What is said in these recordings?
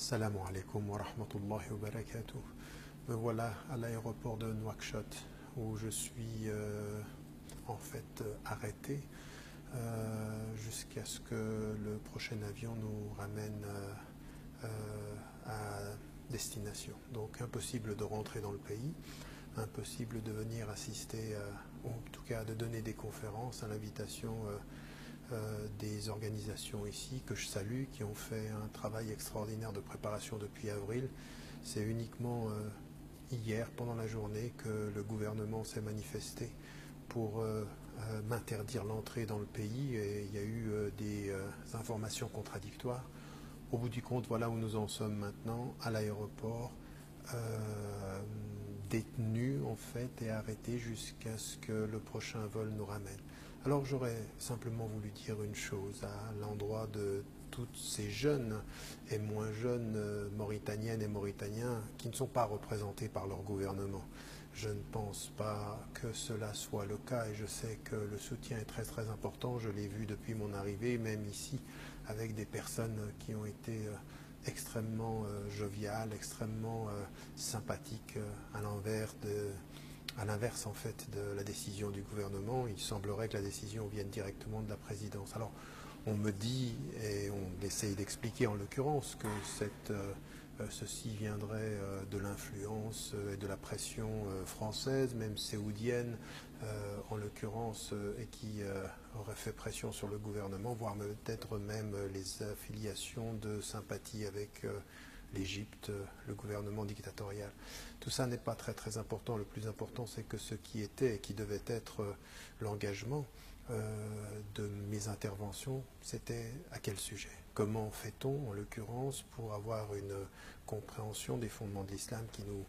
Salam alaikum wa rahmatullahi wa barakatuh. Me voilà à l'aéroport de Nouakchott où je suis en fait arrêté jusqu'à ce que le prochain avion nous ramène à destination. Donc impossible de rentrer dans le pays, impossible de venir assister, ou en tout cas de donner des conférences à l'invitation des organisations ici que je salue, qui ont fait un travail extraordinaire de préparation depuis avril. C'est uniquement hier, pendant la journée, que le gouvernement s'est manifesté pour m'interdire l'entrée dans le pays, et il y a eu des informations contradictoires. Au bout du compte, voilà où nous en sommes maintenant, à l'aéroport, détenus en fait et arrêtés jusqu'à ce que le prochain vol nous ramène. Alors j'aurais simplement voulu dire une chose à l'endroit de toutes ces jeunes et moins jeunes Mauritaniennes et Mauritaniens qui ne sont pas représentés par leur gouvernement. Je ne pense pas que cela soit le cas, et je sais que le soutien est très très important. Je l'ai vu depuis mon arrivée, même ici, avec des personnes qui ont été extrêmement joviales, extrêmement sympathiques à l'inverse en fait de la décision du gouvernement. Il semblerait que la décision vienne directement de la présidence. Alors on me dit, et on essaye d'expliquer en l'occurrence, que ceci viendrait de l'influence et de la pression française, même saoudienne en l'occurrence, et qui aurait fait pression sur le gouvernement, voire peut-être même les affiliations de sympathie avec l'Égypte, le gouvernement dictatorial. Tout ça n'est pas très très important. Le plus important, c'est que ce qui était et qui devait être l'engagement de mes interventions, c'était à quel sujet? Comment fait-on, en l'occurrence, pour avoir une compréhension des fondements de l'islam qui nous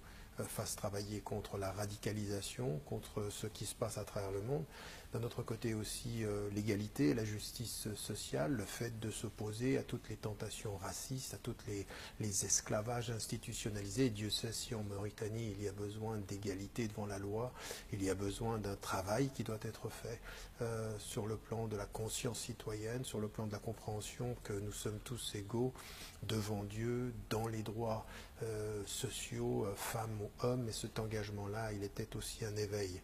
fasse travailler contre la radicalisation, contre ce qui se passe à travers le monde. D'un autre côté aussi l'égalité, la justice sociale, le fait de s'opposer à toutes les tentations racistes, à tous les esclavages institutionnalisés. Dieu sait si en Mauritanie il y a besoin d'égalité devant la loi, il y a besoin d'un travail qui doit être fait sur le plan de la conscience citoyenne, sur le plan de la compréhension que nous sommes tous égaux devant Dieu, dans les droits sociaux, femmes ou hommes. Et cet engagement-là, il était aussi un éveil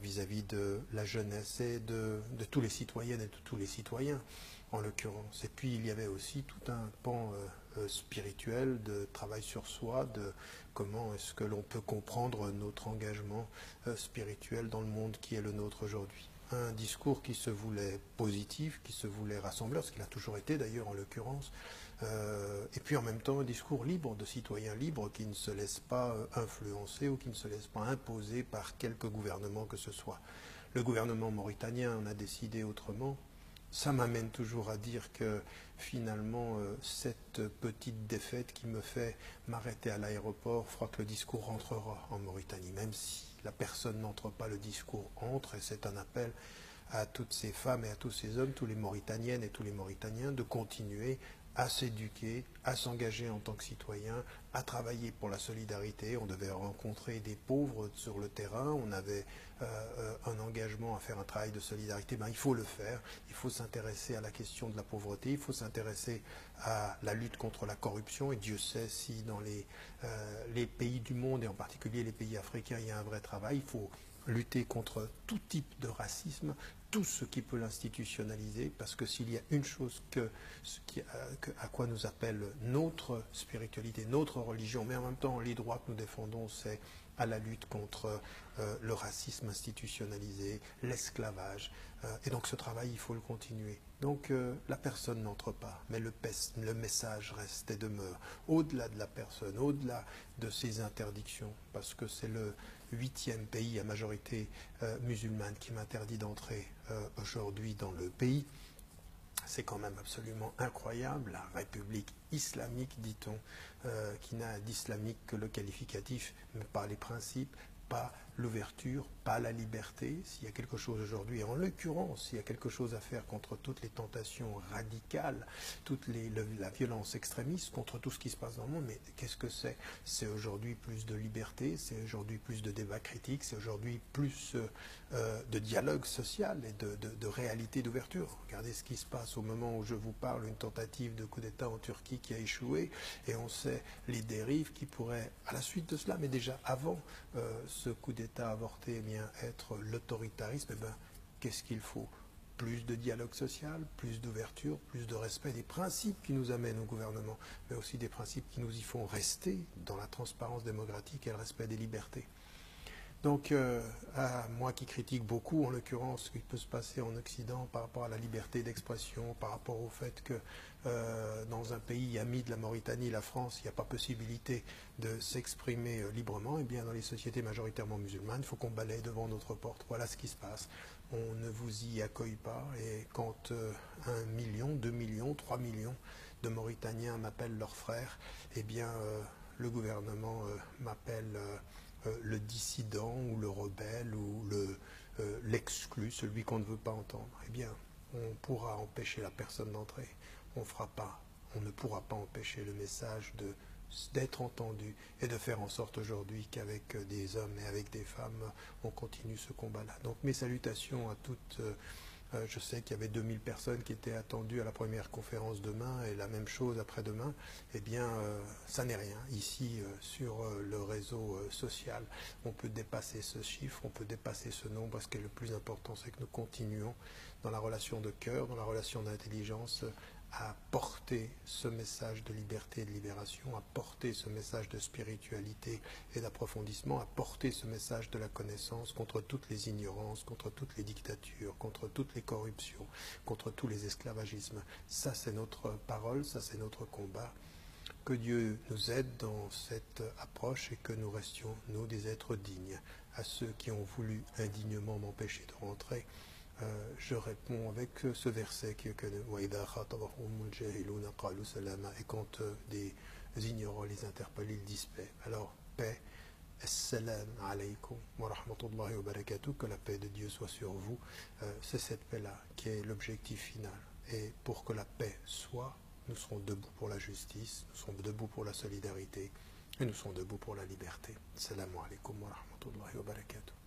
vis-à-vis de la jeunesse et de tous les citoyennes et de tous les citoyens, en l'occurrence. Et puis, il y avait aussi tout un pan spirituel de travail sur soi, de comment est-ce que l'on peut comprendre notre engagement spirituel dans le monde qui est le nôtre aujourd'hui. Un discours qui se voulait positif, qui se voulait rassembleur, ce qu'il a toujours été d'ailleurs en l'occurrence, et puis en même temps un discours libre, de citoyens libres qui ne se laissent pas influencer ou qui ne se laissent pas imposer par quelque gouvernement que ce soit. Le gouvernement mauritanien en a décidé autrement. Ça m'amène toujours à dire que finalement cette petite défaite qui me fait m'arrêter à l'aéroport fera que le discours rentrera en Mauritanie, même si la personne n'entre pas, le discours entre, et c'est un appel à toutes ces femmes et à tous ces hommes, tous les Mauritaniennes et tous les Mauritaniens, de continuer à s'éduquer, à s'engager en tant que citoyen, à travailler pour la solidarité. On devait rencontrer des pauvres sur le terrain, on avait un engagement à faire un travail de solidarité. Ben, il faut le faire, il faut s'intéresser à la question de la pauvreté, il faut s'intéresser à la lutte contre la corruption, et Dieu sait si dans les pays du monde, et en particulier les pays africains, il y a un vrai travail. Il faut lutter contre tout type de racisme, tout ce qui peut l'institutionnaliser, parce que s'il y a une chose à quoi nous appelle notre spiritualité, notre religion, mais en même temps les droits que nous défendons, c'est à la lutte contre le racisme institutionnalisé, l'esclavage. Et donc ce travail, il faut le continuer. Donc la personne n'entre pas, mais le message reste et demeure, au-delà de la personne, au-delà de ses interdictions, parce que c'est le 8e pays à majorité musulmane qui m'interdit d'entrer aujourd'hui dans le pays. C'est quand même absolument incroyable, la République islamique, dit-on, qui n'a d'islamique que le qualificatif, mais pas les principes, pas l'ouverture, pas la liberté. S'il y a quelque chose aujourd'hui, et en l'occurrence, s'il y a quelque chose à faire contre toutes les tentations radicales, la violence extrémiste, contre tout ce qui se passe dans le monde, mais qu'est-ce que c'est? C'est aujourd'hui plus de liberté, c'est aujourd'hui plus de débat critique, c'est aujourd'hui plus de dialogue social et de réalité d'ouverture. Regardez ce qui se passe au moment où je vous parle, une tentative de coup d'État en Turquie qui a échoué, et on sait les dérives qui pourraient, à la suite de cela, mais déjà avant ce coup d'État avorté, eh bien, être l'autoritarisme. Eh bien, qu'est-ce qu'il faut? Plus de dialogue social, plus d'ouverture, plus de respect des principes qui nous amènent au gouvernement, mais aussi des principes qui nous y font rester dans la transparence démocratique et le respect des libertés. Donc, à moi qui critique beaucoup, en l'occurrence, ce qui peut se passer en Occident par rapport à la liberté d'expression, par rapport au fait que dans un pays ami de la Mauritanie, la France, il n'y a pas possibilité de s'exprimer librement, et bien dans les sociétés majoritairement musulmanes, il faut qu'on balaye devant notre porte. Voilà ce qui se passe. On ne vous y accueille pas, et quand 1 million, 2 millions, 3 millions de Mauritaniens m'appellent leurs frères, eh bien le gouvernement m'appelle le dissident ou le rebelle ou l'exclu, celui qu'on ne veut pas entendre. Eh bien, on pourra empêcher la personne d'entrer. On ne pourra pas empêcher le message d'être entendu et de faire en sorte aujourd'hui qu'avec des hommes et avec des femmes, on continue ce combat-là. Donc mes salutations à toutes. Je sais qu'il y avait 2000 personnes qui étaient attendues à la première conférence demain et la même chose après-demain. Eh bien, ça n'est rien. Ici, sur le réseau social, on peut dépasser ce chiffre, on peut dépasser ce nombre. Ce qui est le plus important, c'est que nous continuons dans la relation de cœur, dans la relation d'intelligence, à porter ce message de liberté et de libération, à porter ce message de spiritualité et d'approfondissement, à porter ce message de la connaissance contre toutes les ignorances, contre toutes les dictatures, contre toutes les corruptions, contre tous les esclavagismes. Ça, c'est notre parole, ça, c'est notre combat. Que Dieu nous aide dans cette approche et que nous restions, nous, des êtres dignes. À ceux qui ont voulu indignement m'empêcher de rentrer, je réponds avec ce verset qui est que et quand des ignorants les interpellent, ils disent paix. Alors, paix, assalamu alaykum wa rahmatullahi wa barakatuh, que la paix de Dieu soit sur vous. C'est cette paix-là qui est l'objectif final. Et pour que la paix soit, nous serons debout pour la justice, nous serons debout pour la solidarité et nous serons debout pour la liberté. Assalamu alaykum wa rahmatullahi wa barakatuh.